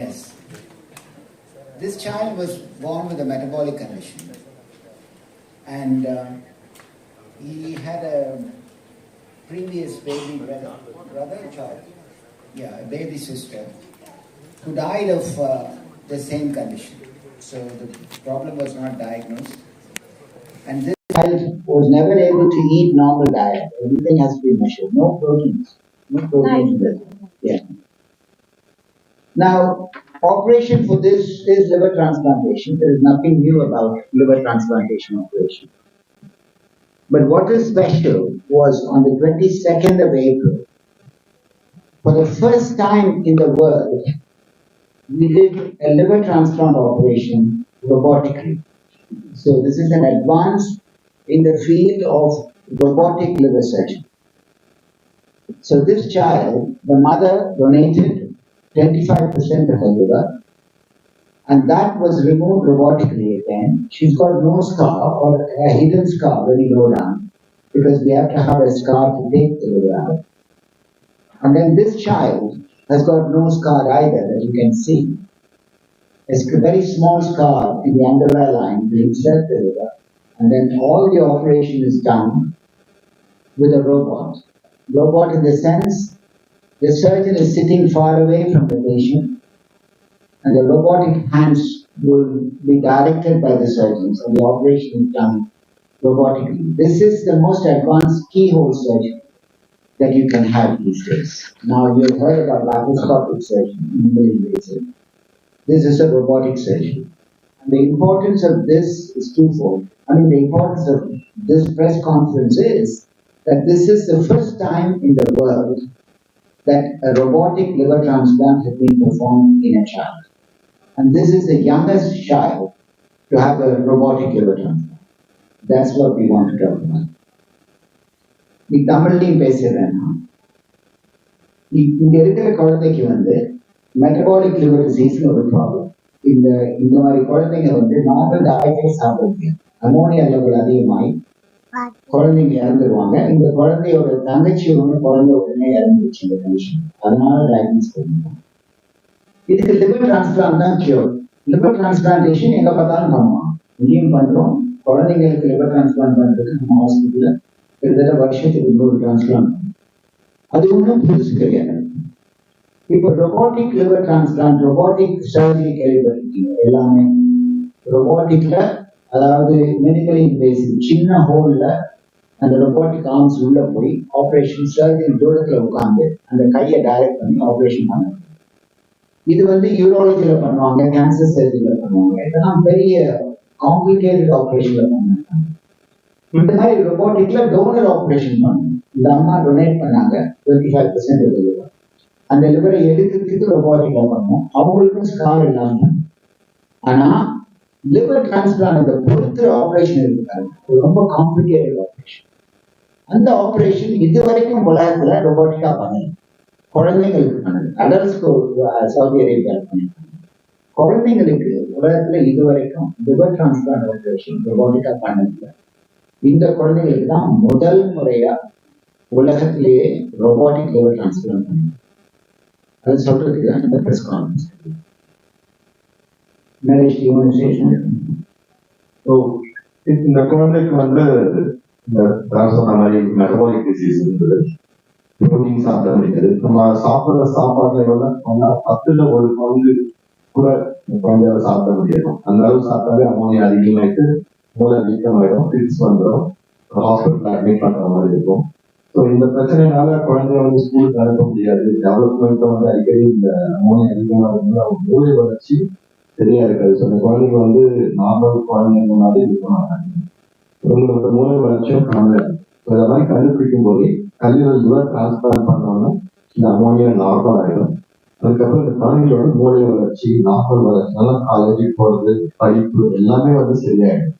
Yes. This child was born with a metabolic condition, and he had a previous baby brother or child? Yeah, a baby sister who died of the same condition. So the problem was not diagnosed. And this child was never able to eat normal diet. Everything has to be measured. No proteins. No proteins. Yeah. Now, operation for this is liver transplantation. There is nothing new about liver transplantation operation. But what is special was on the 22nd of April, for the first time in the world, we did a liver transplant operation robotically. So this is an advance in the field of robotic liver surgery. So this child, the mother donated 25% of her liver, and that was removed robotically again. She's got no scar or a hidden scar very low down, because we have to have a scar to take the liver out. And then this child has got no scar either, as you can see. It's a very small scar in the underwear line to insert the liver, and then all the operation is done with a robot. Robot in the sense, the surgeon is sitting far away from the patient, and the robotic hands will be directed by the surgeons, and the operation is done robotically. This is the most advanced keyhole surgery that you can have these days. Now, you've heard about laparoscopic surgery, minimally invasive. This is a robotic surgery. And the importance of this is twofold. The importance of this press conference is that this is the first time in the world that a robotic liver transplant has been performed in a child. And this is the youngest child to have a robotic liver transplant. That's what we want to talk about. நீ தமிழ்லையும் பேசுறேன். இங்க இருக்கிற குழந்தைக்கு metabolic liver டிசீஸ்னு ஒரு problem. இந்த மாதிரி குழந்தைங்க நார்மல் டயட்டே சாப்பிட முடியாது. அமோனியா லெவல் அதிகமாகி குழந்தைங்க இறந்துருவாங்க. இந்த குழந்தையோட தங்கச்சி குழந்தை உடனே இறந்துருச்சு இந்த கண்டிஷன். அதனால டயக்னோஸ் பண்ணிருக்காங்க. இதுக்கு லிவர் டிரான்ஸ்பிளான்ட் தான் கியூர். லிவர் டிரான்ஸ்பிளான்டேஷன் எங்க பார்த்தாலும் பண்ணுவோம். இங்கேயும் பண்றோம். குழந்தைங்களுக்கு லிவர் டிரான்ஸ்பிளான்ட் பண்றதுக்கு நம்ம ஹாஸ்பிட்டல்ல கிட்டத்தட்ட வருஷத்துக்கு 100 டிரான்ஸ்பிளான்ட். அது ஒன்றும் புதுசு கிடையாது. இப்போ robotic liver transplant, robotic surgery கேள்விப்பட்டிருக்கீங்க எல்லாமே. ரொபாட்டிக்ல அதாவது மினிமலி இன்வேசிவ், சின்ன ஹோல்ல அந்த ரொபாட்டிக் ஆர்ம்ஸ் உள்ள போய் ஆப்ரேஷன், சர்ஜரி தூரத்துல உட்காந்து அந்த கையை டைரக்ட் பண்ணி ஆப்ரேஷன் பண்ண. இது யூரோலஜில பண்ணுவாங்க, கேன்சர் சர்ஜரியில பண்ணுவாங்க. இதெல்லாம் பெரிய காம்ப்ளிகேட்டட் ஆப்ரேஷன்ல பண்ணுவாங்க. இந்த மாதிரி ரொபாட்டிக்ல டோனர் ஆப்ரேஷன் பண்ணும். இந்த அம்மா டொனேட் பண்ணாங்க 25% of the liver. அந்த லிவரை எடுக்கிறதுக்கு ரொபாட்டிக்ல பண்ணும். அவங்களுக்கும் ஸ்கார் இல்லாம. ஆனா லிவர் டிரான்ஸ்பிளான்ட் பொறுத்து ஆப்ரேஷன் இருக்காரு, ரொம்ப காம்ப்ளிகேட்டட் ஆப்ரேஷன். அந்த ஆப்ரேஷன் இதுவரைக்கும் உலகத்துல ரொபாட்டிக்கா பண்ணல. குழந்தைங்களுக்கு பண்ணது, அடல்ட்ஸ்க்கு சவுதி அரேபியாவில் பண்ணிருக்காங்க. குழந்தைங்களுக்கு உலகத்துல இதுவரைக்கும் லிவர் டிரான்ஸ்பிளான்ட் ஆப்ரேஷன் ரொபாட்டிக்கா பண்ணதில்லை. இந்த குழந்தைங்களுக்கு தான் முதல் முறையா உலகத்திலேயே ரொபாட்டிக் லிவர் டிரான்ஸ்பிளான்ட் பண்ணி. அது சொல்றதுக்கு தான் இந்த பிரஸ் கான்ஃபரன்ஸ். இந்த குழந்தைக்கு இந்த சொன்ன மாதிரி மெட்டபாலிக் டிசீஸ் இருந்தது. புரோட்டீன் சாப்பிட முடியாது. நம்ம சாப்பிட்ற சாப்பாடுல 10ல் 1 பங்கு கூட குழந்தையால சாப்பிட முடியாது. அந்த அளவு சாப்பிட்டாலே அமோனியா அதிகமாயிட்டு மூளை வீக்கமாயிடும், ஃபிட்ஸ் வந்துடும், ஹாஸ்பிட்டல் அட்மிட் பண்ற மாதிரி இருக்கும். ஸோ இந்த பிரச்சனைனால குழந்தைய ஸ்கூலுக்கு அனுப்ப முடியாது. டெவலப்மெண்ட்டும் அடிக்கடி இந்த அமோனியா அதிகமாக இருந்தால் அவங்க மூளை வளர்ச்சி சரியா இருக்காது. ஸோ அந்த குழந்தைங்க நார்மல் குழந்தைங்க மாதிரி இருக்க மாட்டாங்க. உங்களோட மூளை வளர்ச்சியும் கம்மியாக. ஸோ இதை மாதிரி கண்டுபிடிக்கும் போது கல்லீரல் லிவர் டிரான்ஸ்பிளான்ட் பண்ணோம்னா இந்த அமோனியா நார்மல் ஆகிடும். அதுக்கப்புறம் இந்த குழந்தைங்களோட மூளை வளர்ச்சி, நார்மல் வளர்ச்சி, நல்லா காலேஜுக்கு போகிறது, படிப்பு எல்லாமே சரியாயிடும்.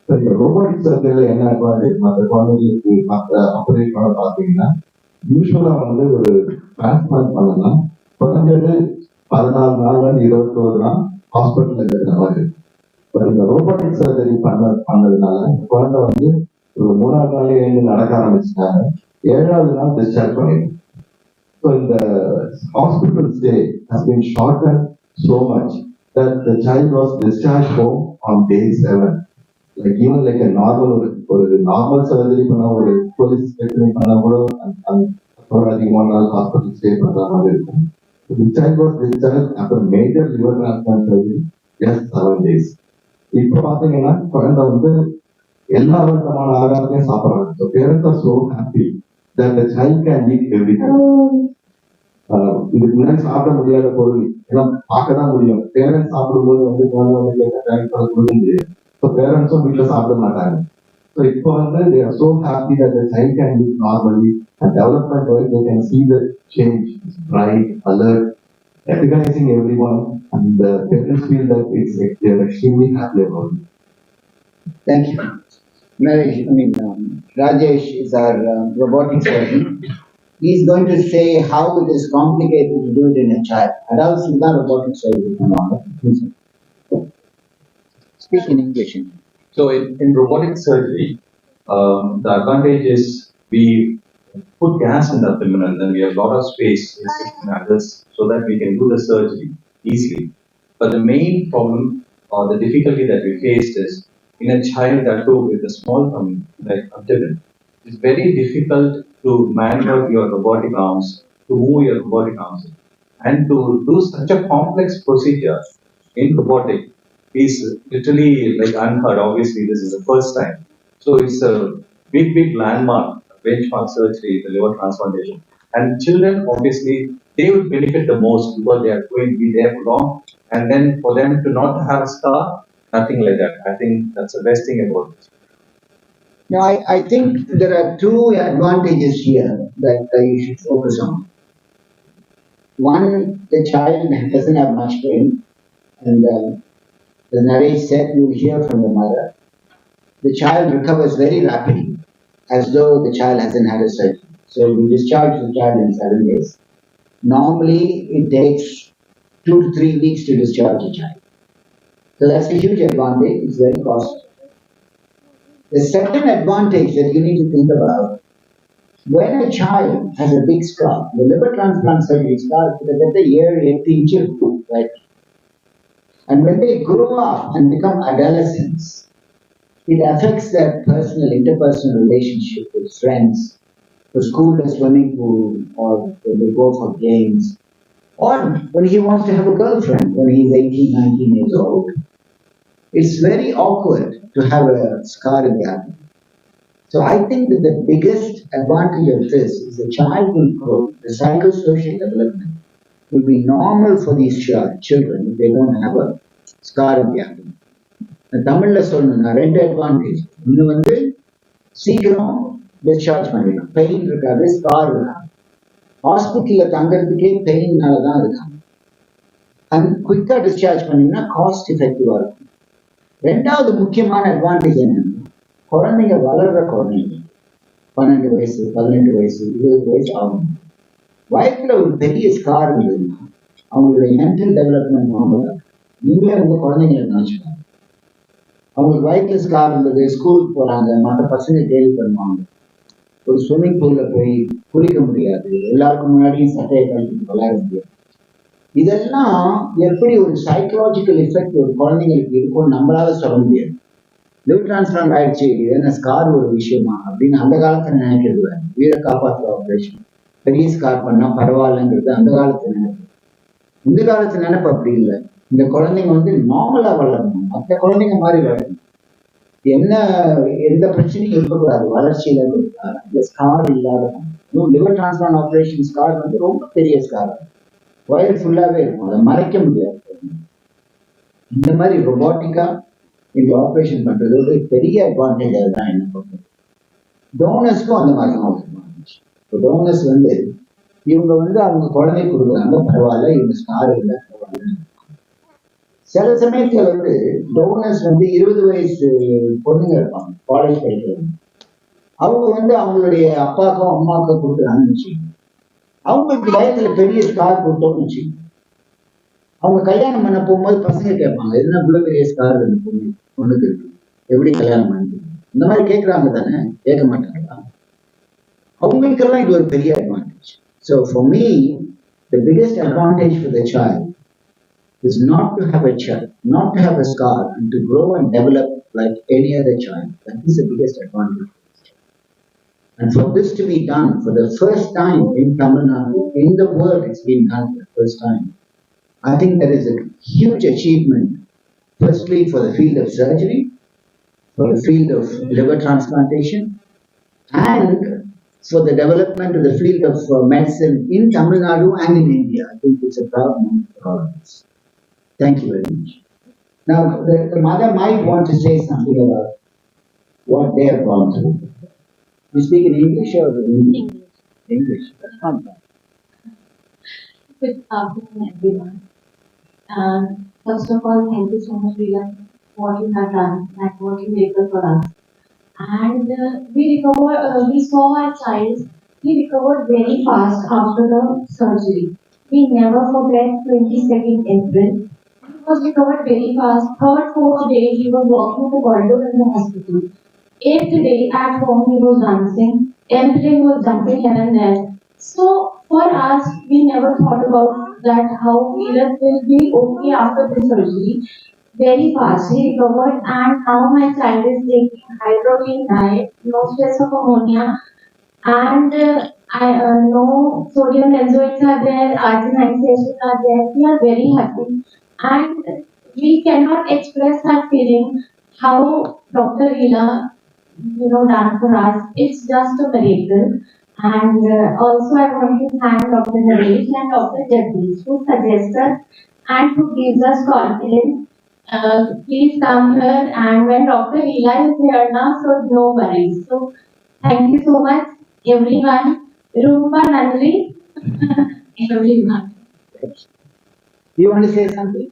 இந்த ரோபோட்டிக் சர்ஜரியில என்ன அட்வான்டேஜ் மற்ற குழந்தைங்களுக்கு மற்ற ஆப்ரேட் பண்ண பார்த்தீங்கன்னா, யூஸ்வலா ஒரு டிரான்ஸ்பிளான்ட் பண்ணலாம் குறைஞ்சது 14 நாள் 21 நாள் ஹாஸ்பிட்டல் இருக்கிற மாதிரி. பட் இந்த ரோபோட்டிக் சர்ஜரி பண்ணதுனால குழந்தை ஒரு 3ஆவது நாளே எழுந்து நடக்க ஆரம்பிச்சுட்டாங்க. 7ஆவது நாள் டிஸ்சார்ஜ் பண்ணிடும். ஸோ இந்த hospital stay has been shorten so much that the child was discharged home on day 7. Like even like a normal or normal surgery பண்ணா ஒரு police check பண்ணா கூட ஒரு அதிகமான நாள் hospital stay பண்ற மாதிரி இருக்கும். The child was discharged after major liver transplant surgery just 7 days. இப்போ பாத்தீங்கன்னா குழந்தை வந்து எல்லா விதமான ஆகாரத்தையும் சாப்பிடுறாங்க. So parents are so happy that the child can eat everything. இதுக்கு முன்னாடி சாப்பிட முடியாத பொருள் ஏன்னா பார்க்கதான் முடியும். பேரண்ட்ஸ் சாப்பிடும்போது வந்து குழந்தை வந்து கொடுக்க முடியாது. ஸோ பேரண்ட்ஸும் வீட்டில் சாப்பிட மாட்டாங்க. ஸோ இப்போ வந்து they are so happy that the child can eat normally and development wise they can see the change. It's bright, alert, recognizing everyone, and the parents feel that they are extremely happy about it. Thank you. Rajesh is our robotic surgeon. He's going to say how it is complicated to do it in a child. Adults is not robotic surgery. Speak in English. So in robotic surgery, the advantage is we put gas in the abdomen and we have a lot of space in others so that we can do the surgery easily. But the main problem or the difficulty that we faced is in a child that too with a small tummy like abdomen, it's very difficult to maneuver your robotic arms, to move your robotic arms, and to do such a complex procedure in robotic is literally like unheard. Obviously, this is the first time. So it's a big landmark, benchmark surgery, the liver transplantation. And children, obviously, they would benefit the most because they are going to be there for long. And then for them to not have a scar, nothing like that. I think that's the best thing about it. Now, I think there are two advantages here that you should focus on. One, the child doesn't have much pain, and the narrator said you will hear from the mother. The child recovers very rapidly, as though the child hasn't had a surgery. So we discharge the child in 7 days. Normally, it takes 2 to 3 weeks to discharge a child. So that's a huge advantage. It's very costly. The second advantage that you need to think about, when a child has a big scar, the liver transplant surgery scar is at the year 8 inches, right? And when they grow up and become adolescents, it affects their interpersonal relationship with friends, the school, the swimming pool, or when they go for games, or when he wants to have a girlfriend when he's 18, 19 years old. It's very awkward to have a scar in the abdomen. So I think that the biggest advantage of this is the child will grow, the psychosocial development will be normal for these children if they don't have a scar in the abdomen. தமிழ்ல சொல்லணும்னா 2 advantage. ஒன்று வந்து சீக்கிரம் discharge பண்ணிடலாம், pain இருக்காது, scar இருக்காது. ஹாஸ்பிட்டல்ல தங்கறதுக்கே பெயின்னால தான் இருக்காங்க. அண்ட் குயிக்கா டிஸ்சார்ஜ் பண்ணீங்கன்னா காஸ்ட் எஃபெக்டிவா இருக்கும். ரெண்டாவது முக்கியமான அட்வான்டேஜ் என்னன்னா, குழந்தைங்க வளர்ற குழந்தைங்க 12 வயசு 18 வயசு 20 வயசு ஆகும். வயசுல ஒரு பெரிய ஸ்கார் இருந்ததுன்னா அவங்களுடைய மென்டல் டெவலப்மெண்ட் நார்மலா. நீங்களே உங்க குழந்தைங்களை நினைச்சுக்கோங்க. அவங்களுக்கு வயிற்றுல ஸ்கார் இருந்தது, ஸ்கூலுக்கு போறாங்க, மற்ற பசங்க கேள்வி பண்ணுவாங்க, ஒரு ஸ்விம்மிங் பூல்ல போய் குளிக்க முடியாது, எல்லாருக்கும் முன்னாடியும் சட்டையை கழிச்சு விளையாட முடியாது. இதெல்லாம் எப்படி ஒரு சைக்கலாஜிக்கல் எஃபெக்ட் ஒரு குழந்தைங்களுக்கு இருக்கும்னு நம்மளால சொல்ல முடியாது. லிவர் டிரான்ஸ்பிளான்ட் ஆயிடுச்சு, இது என்ன ஸ்கார் ஒரு விஷயமா அப்படின்னு அந்த காலத்துல நினைக்கிறது. உயிரை காப்பாற்றுற ஆப்ரேஷன், பெரிய ஸ்கார் பண்ணா பரவாயில்லங்கிறது அந்த காலத்துல நினைப்பு. இந்த காலத்து நினைப்பு அப்படி இல்லை. இந்த குழந்தைங்க வந்து நார்மலா வளரணும், மற்ற குழந்தைங்க மாதிரி வளரணும், எந்த பிரச்சனையும் இருக்கக்கூடாது, வளர்ச்சியில இந்த ஸ்கார் இல்லாத. லிவர் டிரான்ஸ்பிளான்ட் ஆப்ரேஷன் ஸ்கார் வந்து ரொம்ப பெரிய ஸ்கார், வயர் ஃபுல்லாவே இருக்கும், அதை மறைக்க முடியாது. இந்த மாதிரி ரொபாட்டிக்கா இந்த ஆப்ரேஷன் பண்றது ஒரு பெரிய அட்வான்டேஜ். அதுதான் என்ன பண்ணுறது. டோனர்ஸ்க்கும் அந்த மாதிரி தான் அட்வான்டேஜ். இப்போ டோனர்ஸ் வந்து இவங்க வந்து அவங்க குழந்தை கொடுக்குறாங்க, பரவாயில்ல, இவங்க ஸ்கார் இல்லை பரவாயில்ல. சில சமயத்துல வந்து டோனர்ஸ் வந்து 20 வயசு பொண்ணுங்க இருப்பாங்க, காலேஜ் படிக்கிறவங்க. அவங்க வந்து அவங்களுடைய அப்பாக்கோ அம்மாக்கோ கொடுக்குறாங்கன்னு வச்சுக்கோங்க. அவங்களுக்கு வயசுல பெரிய ஸ்கார் கொடுத்தோம்னு வச்சுக்கோங்க. அவங்க கல்யாணம் பண்ண போகும்போது பசங்க கேட்பாங்க, என்ன இவ்வளவு பெரிய ஸ்கார் பொண்ணுக்கு இருக்கு, எப்படி கல்யாணம் பண்ணிட்டு, இந்த மாதிரி கேட்கறாங்க தானே, கேட்க மாட்டாங்களா? அவங்களுக்கெல்லாம் இது ஒரு பெரிய advantage. So for me the biggest advantage for the child is not to have a child, not to have a scar, and to grow and develop like any other child. That is the biggest advantage. And for this to be done for the first time in Tamil Nadu, in the world, it's been done for the first time. I think that is a huge achievement, firstly for the field of surgery, for the field of liver transplantation, and for the development of the field of medicine in Tamil Nadu and in India. I think it's a proud moment for all of us. Thank you very much. Now, the mother might want to say something about what they have gone through. You speak in English or Hindi? English. English. That's not bad. Good afternoon, everyone. First of all, thank you so much, Rela, for what you have done and what you did for us. And we saw our child, he recovered very fast after the surgery. We never forget 22nd April. He was recovered very fast. Third, fourth day, he was walking the corridor in the hospital. Eighth day at home, he was dancing. 10th day, he was jumping here and there. So for us, we never thought about that how Neeraj will be okay after the surgery. Very fast, he recovered, and now my child is taking hydrogen diet, no stress of ammonia, and no sodium benzoates are there, arginine are there. We are very happy, and we cannot express our feeling how Dr. Ela, done for us. It's just a miracle. And also, I want to thank Dr. Naresh and Dr. Jagdish who suggest us and who gives us confidence. Please come here, and when Dr. Ela is here now, so no worries. So, thank you so much, everyone. Rumba Nandri, everyone. You want to say something?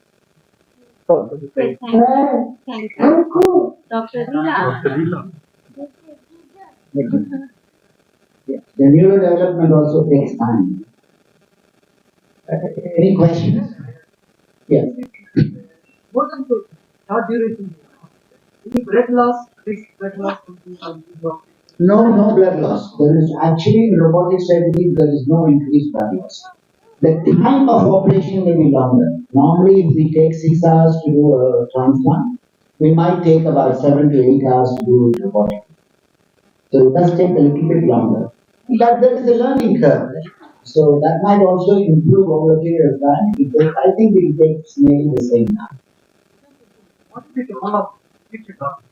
Oh, Thank you. Thank you. Dr. Ela. yeah. The neurodevelopment also takes time. Any questions? Yes. More than good. Not duration. Any blood loss, risk blood loss No, no blood loss. There is actually in robotic surgery, there is no increased blood loss. The time of operation may be longer. Normally, if we take 6 hours to do a transplant, we might take about 7 to 8 hours to do it robotic. So it does take a little bit longer. But there is a learning curve. So that might also improve over a period of time. I think it takes nearly the same time. What is the role of future doctor?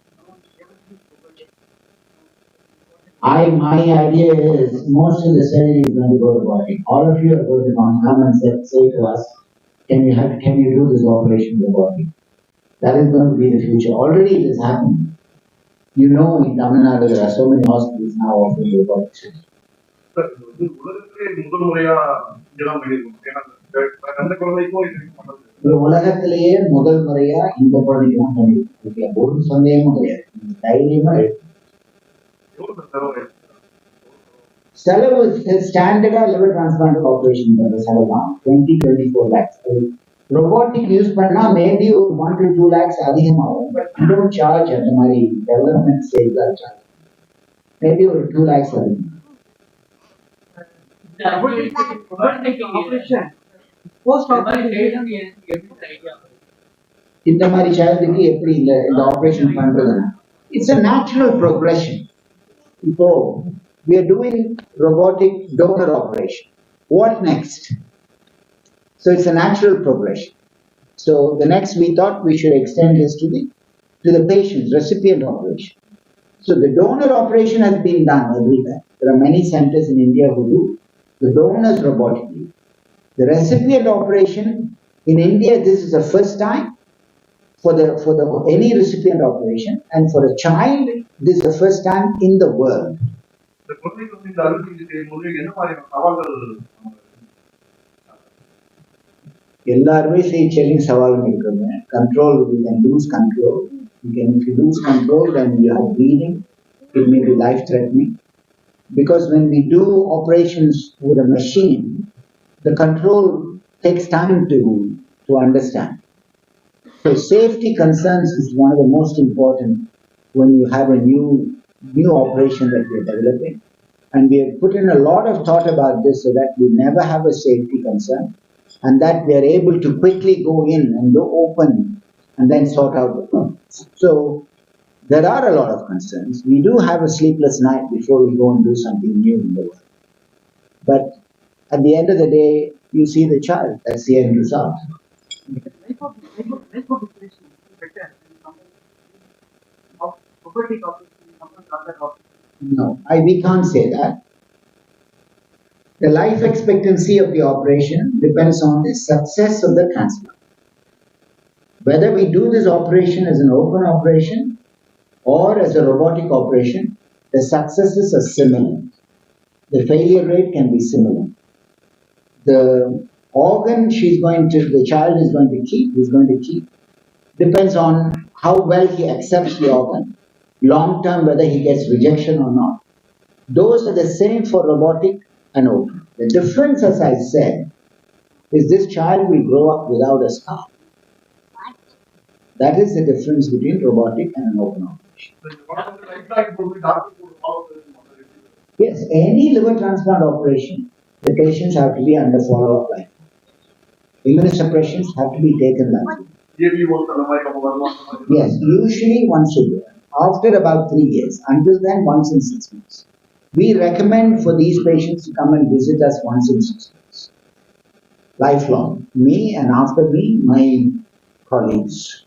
My idea is most of the surgery is going to go robotic. All of you are going to come and say to us, can you do this operation robotic? That is going to be the future. Already it is happening. You know, in Tamil Nadu, there are so many hospitals now offering robotic surgery. உலகத்திலேயே முதல் முறையா இந்த குழந்தைக்கு தான் பண்ணிருக்கேன். ஒரு சந்தேகமும் கிடையாது. தைரியமா இருக்கு. செலவு ஸ்டாண்டர்டா லிவர் டிரான்ஸ்பிளான்ட் ஆபரேஷன் பண்ற செலவுலாம் 20-24 lakhs. ரொபோட்டிக் யூஸ் பண்ணா மேபி ஒரு 1 to 2 lakhs அதிகமாகும். பட் யூ டோன்ட் சார்ஜ் அந்த மாதிரி டெவலப்மெண்ட் ஸ்டேஜ்ல சார்ஜ். மேபி ஒரு 2 lakhs அதிகம். இந்த மாதிரி சைல்டுக்கு எப்படி இந்த ஆபரேஷன் பண்றதுன்னா இட்ஸ் a natural progression. இப்போ we are doing robotic donor operation. What next? So it's a natural progression. So the next we thought we should extend this to the patient's recipient operation. So the donor operation has been done everywhere. There are many centers in India who do the donors robotically. The recipient operation in India, this is the first time for any recipient operation, and for a child, this is the first time in the world. எல்லாருமே changing சவால்கள் இருக்குங்க. Control, you can lose control. If you lose control, then you have bleeding. It may be life threatening. Because when we do operations with a machine, the control takes time to understand. So safety concerns is one of the most important when you have a new operation that we are developing. And we have put in a lot of thought about this so that we never have a safety concern. and that we are able to quickly go in and go open and then sort out the problems. So there are a lot of concerns. We do have a sleepless night before we go and do something new in the world. But at the end of the day, you see the child. That's the end result. Life of the patient is better than of robotic operation, other operation. No, we can't say that. The life expectancy of the operation depends on the success of the transplant. Whether we do this operation as an open operation or as a robotic operation, the successes are similar. The failure rate can be similar. The organ the child is going to keep, depends on how well he accepts the organ. Long term, whether he gets rejection or not. Those are the same for robotic and open. The difference, as I said, is this child will grow up without a scar. That is the difference between robotic and an open operation. Yes, any liver transplant operation, the patients have to be under follow-up life. Immunosuppressions have to be taken lightly. Yes, usually once a year. After about 3 years. Until then, once in 6 months. We recommend for these patients to come and visit us once in 6 months. Lifelong. Me and after me, my colleagues.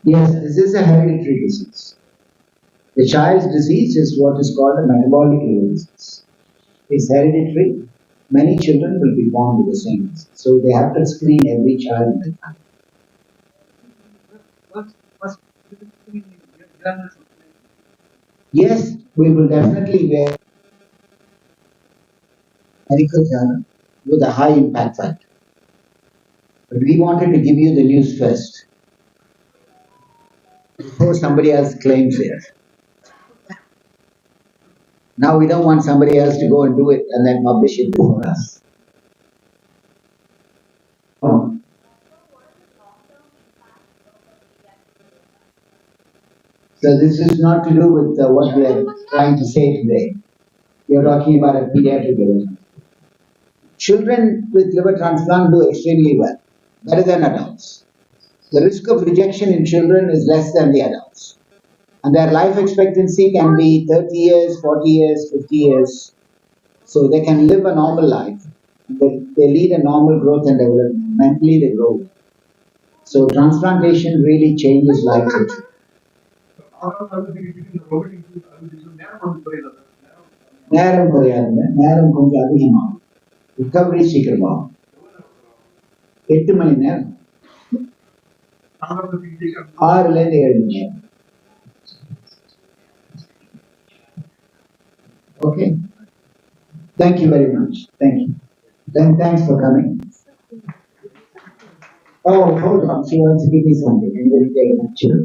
Yes, this is a hereditary disease. The child's disease is what is called a metabolic liver disease. It's hereditary. Many children will be born with the same disease. So they have to screen every child in the family. Yes, we will definitely wear medical journal with a high impact factor. But we wanted to give you the news first before somebody else claims it. Now we don't want somebody else to go and do it and then publish it before us. Oh. So this is not to do with what we are trying to say today. We are talking about a paediatric liver transplant. Children with liver transplant do extremely well, better than adults. The risk of rejection in children is less than the adults. And their life expectancy can be 30 years, 40 years, 50 years. So they can live a normal life. They lead a normal growth and development. Mentally they grow. So transplantation really changes life. நேரம் குறையாதுங்க நேரம் கொஞ்சம் அதிகமாகும் recovery சீக்கிரமாகும் 8 மணி நேரம் 6 to 7 மணி நேரம். Okay. Thank you very much. Thank you. Then thanks for coming. Oh, hold on. She wants to give me something. I'm going to take a picture.